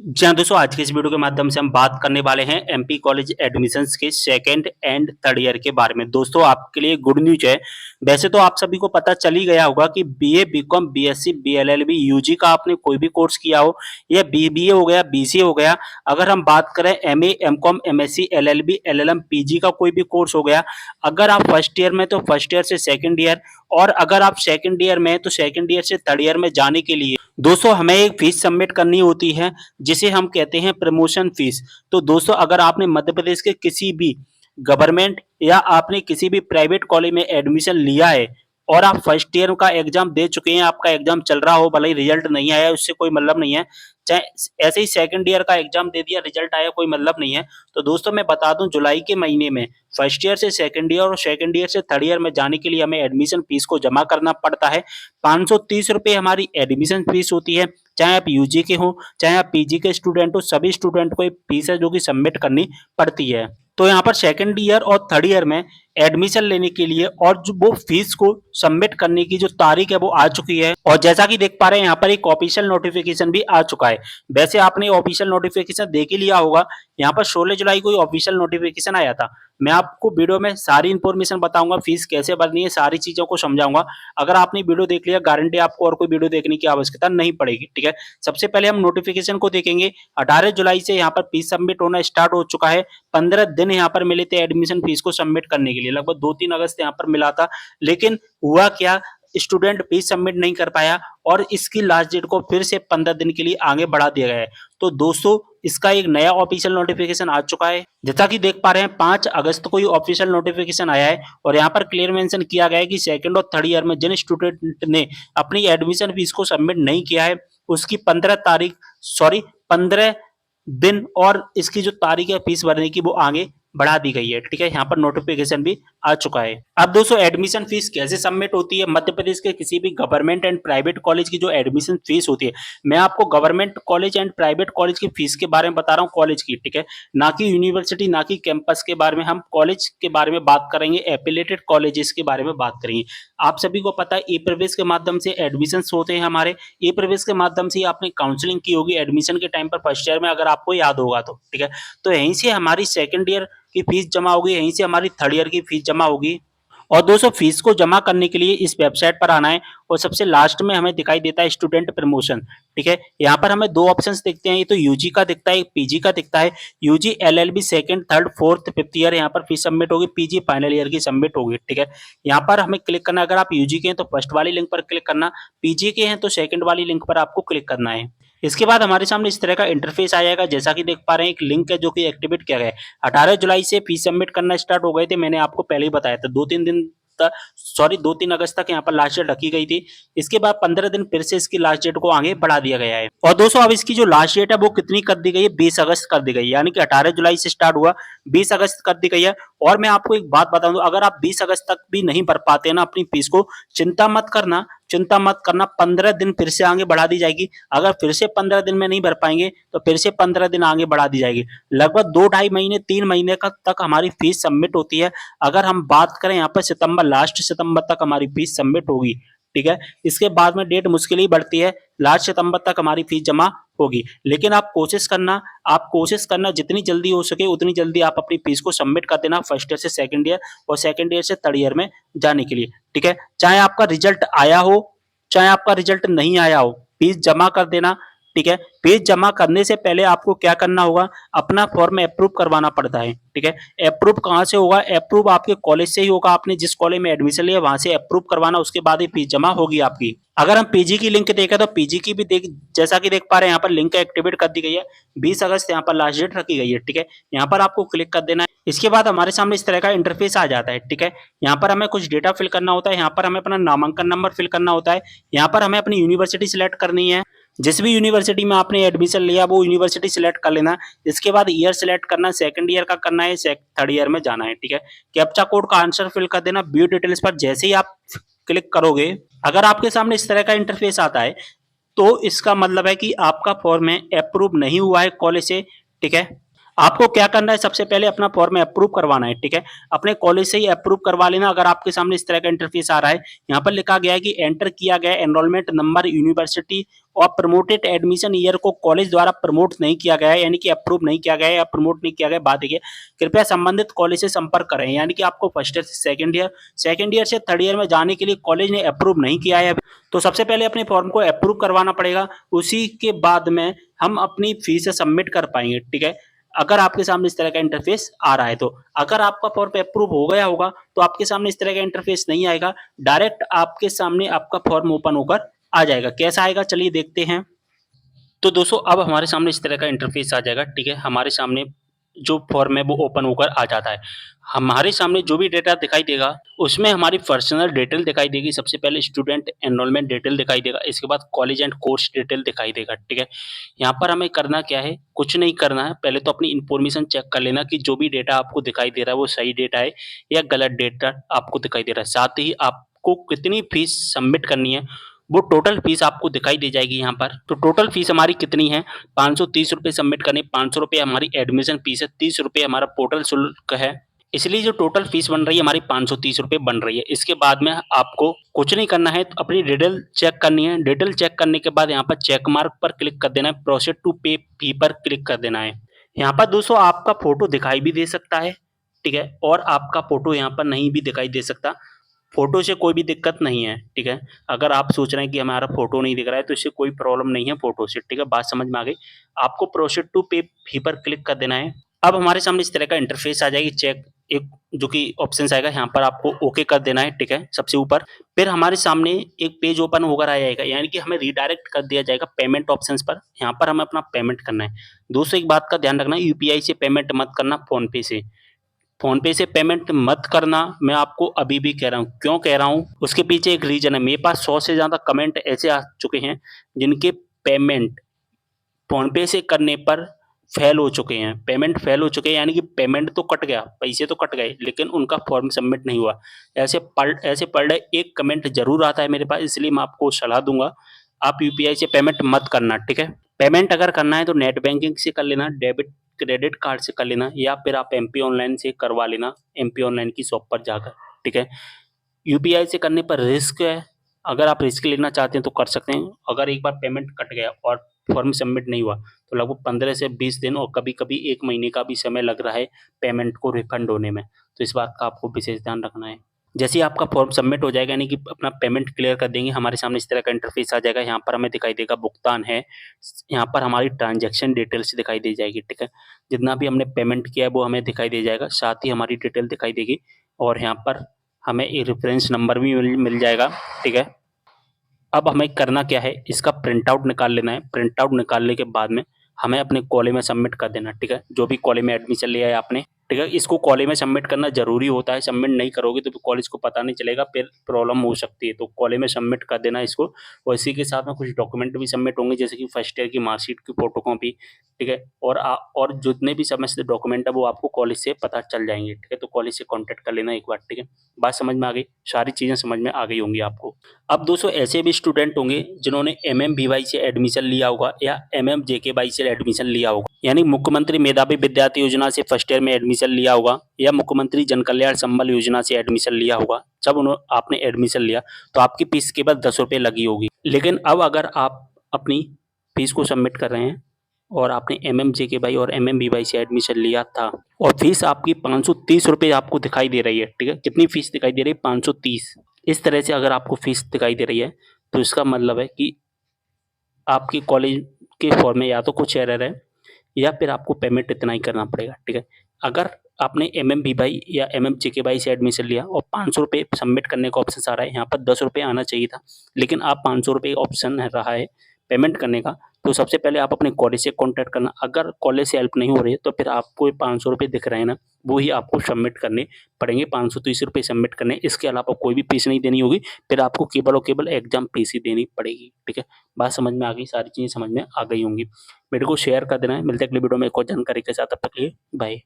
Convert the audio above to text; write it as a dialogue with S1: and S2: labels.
S1: जी हाँ दोस्तों, आज के इस वीडियो के माध्यम से हम बात करने वाले हैं एमपी कॉलेज एडमिशन्स के सेकंड एंड थर्ड ईयर के बारे में। दोस्तों आपके लिए गुड न्यूज़ है। वैसे तो आप सभी को पता चल ही गया होगा कि BA, BCom, BSc, BLLB, UG का आपने कोई भी कोर्स किया हो या बीबीए हो गया, बीसीए हो गया। अगर हम बात करें MA, MCom, MSc, LLB, LLM, PG का कोई भी कोर्स हो गया। अगर आप फर्स्ट ईयर में तो फर्स्ट ईयर से सेकंड ईयर, और अगर आप सेकंड ईयर में तो सेकंड ईयर से थर्ड ईयर में जाने के लिए दोस्तों हमें एक फीस सबमिट करनी होती है, जिसे हम कहते हैं प्रमोशन फीस। तो दोस्तों अगर आपने मध्य प्रदेश के किसी भी गवर्नमेंट या आपने किसी भी प्राइवेट कॉलेज में एडमिशन लिया है और आप फर्स्ट ईयर का एग्जाम दे चुके हैं, आपका एग्जाम चल रहा हो, भले ही रिजल्ट नहीं आया, उससे कोई मतलब नहीं है। चाहे ऐसे ही सेकंड ईयर का एग्जाम दे दिया, रिजल्ट आया, कोई मतलब नहीं है। तो दोस्तों मैं बता दूं, जुलाई के महीने में फर्स्ट ईयर से सेकंड ईयर और सेकंड ईयर से थर्ड ईयर में जाने के लिए हमें एडमिशन फीस को जमा करना पड़ता है। 530 रुपये हमारी एडमिशन फीस होती है। चाहे आप यूजी के हो, चाहे आप पीजी के स्टूडेंट हो, सभी स्टूडेंट को एक फीस है जो कि सबमिट करनी पड़ती है। तो यहाँ पर सेकंड ईयर और थर्ड ईयर में एडमिशन लेने के लिए और जो वो फीस को सबमिट करने की जो तारीख है वो आ चुकी है, और जैसा कि देख पा रहे हैं यहाँ पर एक ऑफिशियल नोटिफिकेशन भी आ चुका है। वैसे आपने ऑफिशियल नोटिफिकेशन देख ही लिया होगा। यहाँ पर 16 जुलाई को ऑफिशियल नोटिफिकेशन आया था। मैं आपको वीडियो में सारी इंफॉर्मेशन बताऊंगा, फीस कैसे भरनी है, सारी चीजों को समझाऊंगा। अगर आपने वीडियो देख लिया, गारंटी आपको और कोई वीडियो देखने की आवश्यकता नहीं पड़ेगी। ठीक है, सबसे पहले हम नोटिफिकेशन को देखेंगे। 18 जुलाई से यहाँ पर फीस सबमिट होना स्टार्ट हो चुका है। 15 दिन यहाँ पर मिले थे एडमिशन फीस को सबमिट करने के लिए, लगभग 2-3 अगस्त यहाँ पर मिला था। लेकिन हुआ क्या, स्टूडेंट फीस सबमिट नहीं कर पाया और इसकी लास्ट डेट को फिर से 15 दिन के लिए आगे बढ़ा दिया गया है। तो दोस्तों इसका एक नया ऑफिशियल नोटिफिकेशन आ चुका है। जैसा कि देख पा रहे हैं 5 अगस्त को ये ऑफिशियल नोटिफिकेशन आया है, और यहाँ पर क्लियर मेंशन किया गया है कि सेकंड और थर्ड ईयर में जिन स्टूडेंट ने अपनी एडमिशन फीस को सबमिट नहीं किया है, उसकी 15 दिन और इसकी जो तारीख है फीस भरने की वो आगे बढ़ा दी गई है। ठीक है, यहाँ पर नोटिफिकेशन भी आ चुका है। अब दोस्तों एडमिशन फीस कैसे सबमिट होती है? मध्य प्रदेश के किसी भी गवर्नमेंट एंड प्राइवेट कॉलेज की जो एडमिशन फीस होती है, मैं आपको government college and private college की फीस के बारे में बता रहा हूँ, कॉलेज की। ठीक है, ना कि यूनिवर्सिटी, ना कि कैंपस के बारे में। हम कॉलेज के बारे में बात करेंगे, एफिलिएटेड कॉलेजेस के बारे में बात करेंगे। आप सभी को पता है ई प्रवेश के माध्यम से एडमिशन होते हैं हमारे। ई प्रवेश के माध्यम से आपने काउंसलिंग की होगी एडमिशन के टाइम पर फर्स्ट ईयर में, अगर आपको याद होगा तो। ठीक है, तो यहीं से हमारी सेकेंड ईयर की फीस जमा होगी, यहीं से हमारी थर्ड ईयर की फीस जमा होगी। और दोस्तों फीस को जमा करने के लिए इस वेबसाइट पर आना है, और सबसे लास्ट में हमें दिखाई देता है स्टूडेंट प्रमोशन। ठीक है, यहाँ पर हमें दो ऑप्शंस दिखते हैं, ये तो यूजी का दिखता है, पीजी का दिखता है। UG LLB second, third, fourth, fifth year यहाँ पर फीस सबमिट होगी, पीजी फाइनल ईयर की सबमिट होगी। ठीक है, यहाँ पर हमें क्लिक करना है। अगर आप यूजी के हैं तो फर्स्ट वाली लिंक पर क्लिक करना, पीजी के हैं तो सेकंड वाली लिंक पर आपको क्लिक करना है। इसके बाद हमारे सामने इस तरह का इंटरफेस आ जाएगा। जैसा कि देख पा रहे हैं एक लिंक है जो कि एक्टिवेट किया गया है। 18 जुलाई से फीस सबमिट करना स्टार्ट हो गए थे, मैंने आपको पहले ही बताया था। 2-3 अगस्त तक यहाँ पर लास्ट डेट रखी गई थी। इसके बाद 15 दिन फिर से इसकी लास्ट डेट को आगे बढ़ा दिया गया है। और दोस्तों अब इसकी जो लास्ट डेट है वो कितनी कर दी गई है? 20 अगस्त कर दी गई है, यानी कि 18 जुलाई से स्टार्ट हुआ, 20 अगस्त कर दी गई है। और मैं आपको एक बात बता दूं, अगर आप 20 अगस्त तक भी नहीं भर पाते ना अपनी फीस को, चिंता मत करना, चिंता मत करना, 15 दिन फिर से आगे बढ़ा दी जाएगी। अगर फिर से 15 दिन में नहीं भर पाएंगे तो फिर से 15 दिन आगे बढ़ा दी जाएगी। लगभग 2-2.5 महीने, 3 महीने तक हमारी फीस सबमिट होती है। अगर हम बात करें यहाँ पर सितंबर, लास्ट सितंबर तक हमारी फीस सबमिट होगी। ठीक है, इसके बाद में डेट मुश्किल ही बढ़ती है, लास्ट सितंबर तक हमारी फीस जमा होगी। लेकिन आप कोशिश करना जितनी जल्दी हो सके उतनी जल्दी आप अपनी फीस को सबमिट कर देना, फर्स्ट ईयर से सेकंड ईयर और सेकंड ईयर से थर्ड ईयर में जाने के लिए। ठीक है, चाहे आपका रिजल्ट आया हो, चाहे आपका रिजल्ट नहीं आया हो, फीस जमा कर देना। ठीक है, फीस जमा करने से पहले आपको क्या करना होगा, अपना फॉर्म अप्रूव करवाना पड़ता है। ठीक है, अप्रूव कहाँ से होगा? अप्रूव आपके कॉलेज से ही होगा, आपने जिस कॉलेज में एडमिशन लिया वहां से अप्रूव करवाना, उसके बाद ही फीस जमा होगी आपकी। अगर हम पीजी की लिंक देखें तो पीजी की भी जैसा कि देख पा रहे हैं यहाँ पर लिंक एक्टिवेट कर दी गई है, 20 अगस्त यहाँ पर लास्ट डेट रखी गई है। ठीक है, यहाँ पर आपको क्लिक कर देना है। इसके बाद हमारे सामने इस तरह का इंटरफेस आ जाता है। ठीक है, यहाँ पर हमें कुछ डेटा फिल करना होता है, यहाँ पर हमें अपना नामांकन नंबर फिल करना होता है, यहाँ पर हमें अपनी यूनिवर्सिटी सिलेक्ट करनी है, जिस भी यूनिवर्सिटी में आपने एडमिशन लिया वो यूनिवर्सिटी सिलेक्ट कर लेना। इसके बाद ईयर सिलेक्ट करना, सेकंड ईयर का करना है, थर्ड ईयर में जाना है। ठीक है, कैप्चा कोड का आंसर फिल कर देना। व्यू डिटेल्स पर जैसे ही आप क्लिक करोगे, अगर आपके सामने इस तरह का इंटरफेस आता है तो इसका मतलब है कि आपका फॉर्म है अप्रूव नहीं हुआ है कॉलेज से। ठीक है, आपको क्या करना है, सबसे पहले अपना फॉर्म अप्रूव करवाना है, ठीक है? अपने कॉलेज से ही अप्रूव करवा लेना। अगर आपके सामने इस तरह का इंटरफेस आ रहा है, यहाँ पर लिखा गया है कि एंटर किया गया एनरोलमेंट नंबर यूनिवर्सिटी और प्रमोटेड एडमिशन ईयर को कॉलेज द्वारा प्रमोट नहीं किया गया है, यानी कि अप्रूव नहीं किया गया है या प्रमोट नहीं किया गया, बात देखिए, कृपया संबंधित कॉलेज से संपर्क करें। यानी कि आपको फर्स्ट ईयर से सेकंड ईयर से थर्ड ईयर में जाने के लिए कॉलेज ने अप्रूव नहीं किया है। तो सबसे पहले अपने फॉर्म को अप्रूव करवाना पड़ेगा, उसी के बाद में हम अपनी फीस सबमिट कर पाएंगे, ठीक है? अगर आपके सामने इस तरह का इंटरफेस आ रहा है तो अगर आपका फॉर्म अप्रूव हो गया होगा तो आपके सामने इस तरह का इंटरफेस नहीं आएगा, डायरेक्ट आपके सामने आपका फॉर्म ओपन होकर आ जाएगा। कैसा आएगा चलिए देखते हैं। तो दोस्तों अब हमारे सामने इस तरह का इंटरफेस आ जाएगा, ठीक है? हमारे सामने जो फॉर्म है वो ओपन होकर आ जाता है। हमारे सामने जो भी डेटा दिखाई देगा उसमें हमारी पर्सनल डिटेल दिखाई देगी। सबसे पहले स्टूडेंट एनरोलमेंट डिटेल दिखाई देगा, इसके बाद कॉलेज एंड कोर्स डिटेल दिखाई देगा, ठीक है? यहाँ पर हमें करना क्या है, कुछ नहीं करना है, पहले तो अपनी इन्फॉर्मेशन चेक कर लेना कि जो भी डेटा आपको दिखाई दे रहा है वो सही डेटा है या गलत डेटा आपको दिखाई दे रहा है। साथ ही आपको कितनी फीस सबमिट करनी है वो टोटल फीस आपको दिखाई दे जाएगी यहाँ पर। तो टोटल फीस हमारी कितनी है, ₹530 सबमिट करने, ₹500 हमारी एडमिशन फीस है, ₹30 हमारा पोर्टल शुल्क है। इसलिए जो टोटल फीस बन रही है हमारी ₹530 बन रही है। इसके बाद में आपको कुछ नहीं करना है, तो अपनी डिटेल चेक करनी है। डिटेल चेक करने के बाद यहाँ पर चेक मार्क पर क्लिक कर देना है, प्रोसीड टू पे फी पर क्लिक कर देना है। यहाँ पर दोस्तों आपका फोटो दिखाई भी दे सकता है, ठीक है? और आपका फोटो यहाँ पर नहीं भी दिखाई दे सकता। फ़ोटो से कोई भी दिक्कत नहीं है, ठीक है? अगर आप सोच रहे हैं कि हमारा फ़ोटो नहीं दिख रहा है, तो इससे कोई प्रॉब्लम नहीं है फ़ोटो से, ठीक है? बात समझ में आ गई? आपको प्रोसीड टू पे फी पर क्लिक कर देना है। अब हमारे सामने इस तरह का इंटरफ़ेस आ जाएगी, चेक एक जो कि ऑप्शंस आएगा, यहाँ पर आपको ओके कर देना है, ठीक है? सबसे ऊपर। फिर हमारे सामने एक पेज ओपन होकर आ जाएगा, यानी कि हमें रीडायरेक्ट कर दिया जाएगा पेमेंट ऑप्शंस पर। यहाँ पर हमें अपना पेमेंट करना है। दोस्तों एक बात का ध्यान रखना, यूपीआई से पेमेंट मत करना, फ़ोन पे से। फ़ोनपे से पेमेंट मत करना, मैं आपको अभी भी कह रहा हूँ। क्यों कह रहा हूँ? उसके पीछे एक रीज़न है। मेरे पास 100 से ज़्यादा कमेंट ऐसे आ चुके हैं, जिनके पेमेंट फ़ोनपे से करने पर फ़ेल हो चुके हैं। पेमेंट फ़ेल हो चुके हैं, यानी कि पेमेंट तो कट गया, पैसे तो कट गए, लेकिन उनका फ़ॉर्म सबमिट नहीं हुआ। ऐसे पर डे एक कमेंट ज़रूर आता है मेरे पास, इसलिए मैं आपको सलाह दूँगा, आप यूपीआई से पेमेंट मत करना, ठीक है? पेमेंट अगर करना है तो नेट बैंकिंग से कर लेना, डेबिट क्रेडिट कार्ड से कर लेना, या फिर आप एमपी ऑनलाइन से करवा लेना, एमपी ऑनलाइन की शॉप पर जाकर, ठीक है? यूपीआई से करने पर रिस्क है, अगर आप रिस्क लेना चाहते हैं तो कर सकते हैं। अगर एक बार पेमेंट कट गया और फॉर्म सबमिट नहीं हुआ, तो लगभग 15 से 20 दिन और कभी-कभी 1 महीने का भी समय लग रहा है पेमेंट को रिफंड होने में। तो इस बात का आपको विशेष ध्यान रखना है। जैसे ही आपका फॉर्म सबमिट हो जाएगा, यानी कि अपना पेमेंट क्लियर कर देंगे, हमारे सामने इस तरह का इंटरफेस आ जाएगा। यहाँ पर हमें दिखाई देगा भुगतान है, यहाँ पर हमारी ट्रांज़ैक्शन डिटेल्स दिखाई दे जाएगी, ठीक है? जितना भी हमने पेमेंट किया है वो हमें दिखाई दे जाएगा, साथ ही हमारी डिटेल दिखाई देगी और यहाँ पर हमें एक रेफ़रेंस नंबर भी मिल जाएगा, ठीक है? अब हमें करना क्या है, इसका प्रिंट आउट निकाल लेना है। प्रिंट आउट निकालने के बाद में हमें अपने कॉलेज में सबमिट कर देना, ठीक है? जो भी कॉलेज में एडमिशन लिया है आपने, ठीक है? इसको कॉलेज में सबमिट करना ज़रूरी होता है, सबमिट नहीं करोगे तो फिर कॉलेज को पता नहीं चलेगा, फिर प्रॉब्लम हो सकती है। तो कॉलेज में सबमिट कर देना इसको, और इसी के साथ में कुछ डॉक्यूमेंट भी सबमिट होंगे, जैसे कि फर्स्ट ईयर की मार्कशीट की फ़ोटोकॉपी, ठीक है? और जितने भी समस्त डॉक्यूमेंट है वो आपको कॉलेज से पता चल जाएँगे, ठीक है? तो कॉलेज से कॉन्टैक्ट कर लेना एक बार, ठीक है? बात समझ में आ गई? सारी चीज़ें समझ में आ गई होंगी आपको। अब दोस्तों ऐसे भी स्टूडेंट होंगे जिन्होंने एमएमवीवाई से एडमिशन लिया होगा या एमएमजेकेवाई से एडमिशन लिया होगा, यानी मुख्यमंत्री मेधावी विद्यार्थी योजना से फर्स्ट ईयर में एडमिशन लिया होगा या मुख्यमंत्री जन कल्याण संबल योजना से एडमिशन लिया होगा। जब आपने एडमिशन लिया तो आपकी फीस केवल ₹10 लगी होगी। लेकिन अब अगर आप अपनी फीस को सबमिट कर रहे हैं और आपने एमएमजेकेवाई और एमएमवीवाई से एडमिशन लिया था और फीस आपकी ₹530 आपको दिखाई दे रही है, ठीक है? कितनी फीस दिखाई दे रही है? 530। इस तरह से अगर आपको फीस दिखाई दे रही है, तो इसका मतलब है कि आपके कॉलेज के फॉर्म में या तो कुछ एरर है या फिर आपको पेमेंट इतना ही करना पड़ेगा, ठीक है? अगर आपने एमएमवीवाई या एमएमजेकेवाई से एडमिशन लिया और ₹500 सबमिट करने का ऑप्शन आ रहा है, यहाँ पर ₹10 आना चाहिए था, लेकिन आप ₹500 ऑप्शन है रहा है पेमेंट करने का, तो सबसे पहले आप अपने कॉलेज से कॉन्टैक्ट करना। अगर कॉलेज से हेल्प नहीं हो रही है, तो फिर आपको ये ₹500 दिख रहे हैं ना, वो ही आपको सबमिट करने पड़ेंगे, ₹530 सबमिट करने, इसके अलावा कोई भी फीस नहीं देनी होगी, फिर आपको केवल और केवल एग्ज़ाम फीस ही देनी पड़ेगी, ठीक है? बात समझ में आ गई, सारी चीज़ें समझ में आ गई होंगी। वीडियो को शेयर कर देना है, मिलते हैं अगली वीडियो में एक और जानकारी के साथ, तब तक के लिए बाय।